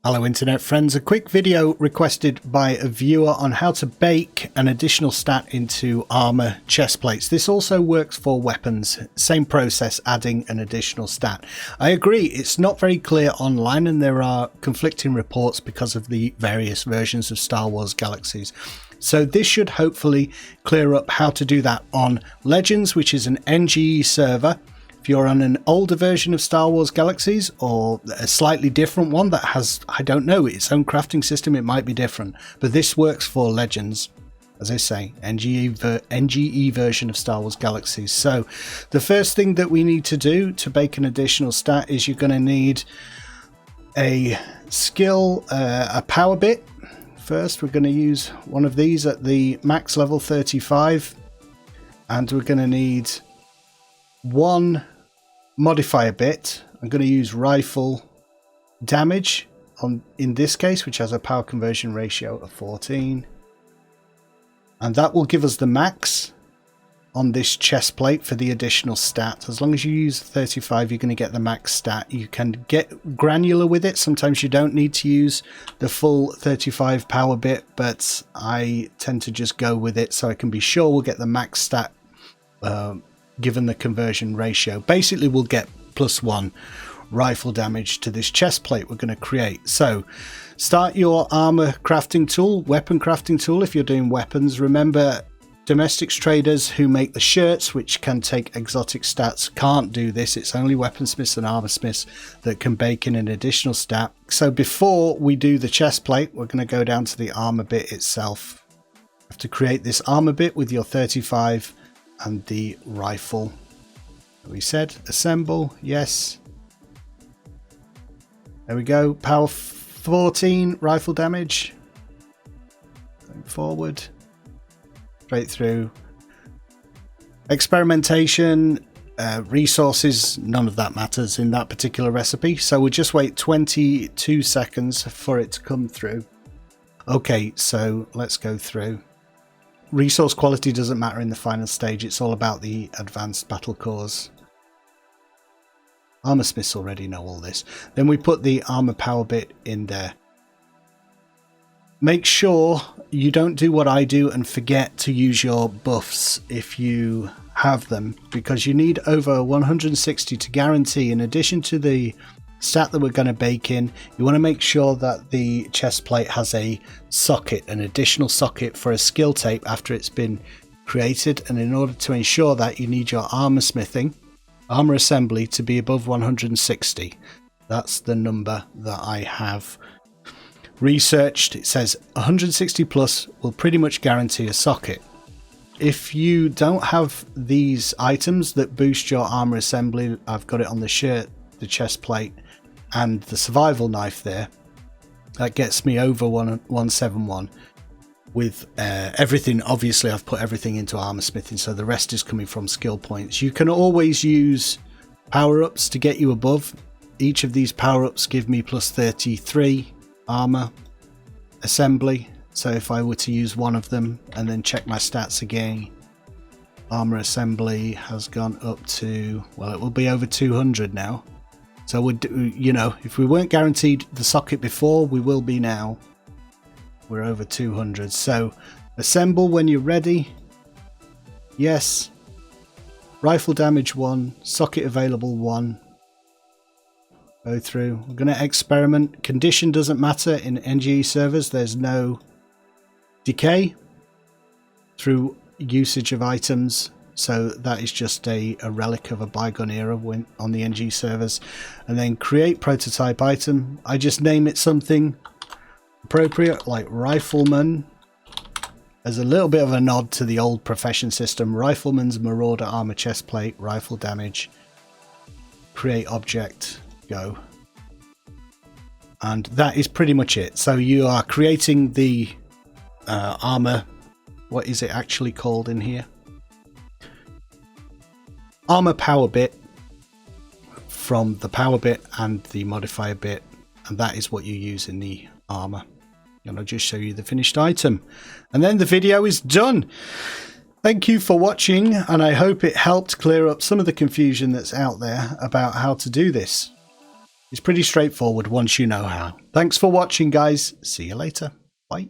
Hello internet friends, a quick video requested by a viewer on how to bake an additional stat into armor chest plates. This also works for weapons, same process, adding an additional stat. I agree, it's not very clear online and there are conflicting reports because of the various versions of Star Wars Galaxies. So this should hopefully clear up how to do that on Legends, which is an NGE server. If you're on an older version of Star Wars Galaxies or a slightly different one that has, I don't know, its own crafting system, it might be different. But this works for Legends, as I say, NGE version of Star Wars Galaxies. So the first thing that we need to do to bake an additional stat is you're going to need a skill, a power bit. First, we're going to use one of these at the max level 35. And we're going to need one modifier bit. I'm going to use rifle damage in this case, which has a power conversion ratio of 14, and that will give us the max on this chest plate for the additional stat. As long as you use 35, you're going to get the max stat. You can get granular with it. Sometimes you don't need to use the full 35 power bit, but I tend to just go with it so I can be sure we'll get the max stat given the conversion ratio. Basically we'll get +1 rifle damage to this chest plate we're going to create. So start your armor crafting tool, weapon crafting tool if you're doing weapons. Remember, domestics traders who make the shirts, which can take exotic stats, can't do this. It's only weaponsmiths and armorsmiths that can bake in an additional stat. So before we do the chest plate, we're going to go down to the armor bit itself. You have to create this armor bit with your 35 and the rifle. We said assemble, yes. There we go, power 14 rifle damage. Going forward, straight through. Experimentation, resources, none of that matters in that particular recipe. So we'll just wait 22 seconds for it to come through. Okay, so let's go through. Resource quality doesn't matter in the final stage, it's all about the advanced battle cores. Armorsmiths already know all this. Then we put the armor power bit in there. Make sure you don't do what I do and forget to use your buffs if you have them, because you need over 160 to guarantee, in addition to the stat that we're going to bake in, you want to make sure that the chest plate has a socket, an additional socket for a skill tape after it's been created. And in order to ensure that, you need your armor smithing, armor assembly to be above 160. That's the number that I have researched. It says 160 plus will pretty much guarantee a socket. If you don't have these items that boost your armor assembly, I've got it on the shirt, the chest plate and the survival knife there, that gets me over 171 with everything. Obviously I've put everything into armor smithing, so the rest is coming from skill points. You can always use power-ups to get you above. Each of these power-ups give me +33 armor assembly, so if I were to use one of them and then check my stats again, armor assembly has gone up to, well, it will be over 200 now. So would, you know, if we weren't guaranteed the socket before, we will be now. We're over 200. So assemble when you're ready. Yes. Rifle damage 1, socket available 1. Go through. We're going to experiment. Condition doesn't matter in NGE servers. There's no decay through usage of items. So that is just a relic of a bygone era when on the NG servers. And then create prototype item. I just name it something appropriate like rifleman, as a little bit of a nod to the old profession system. Rifleman's marauder armor chest plate, rifle damage. Create object, go. And that is pretty much it. So you are creating the armor. What is it actually called in here? Armor power bit from the power bit and the modifier bit, and that is what you use in the armor. And I'll just show you the finished item, and then the video is done. Thank you for watching, and I hope it helped clear up some of the confusion that's out there about how to do this. It's pretty straightforward once you know how. Thanks for watching, guys. See you later. Bye.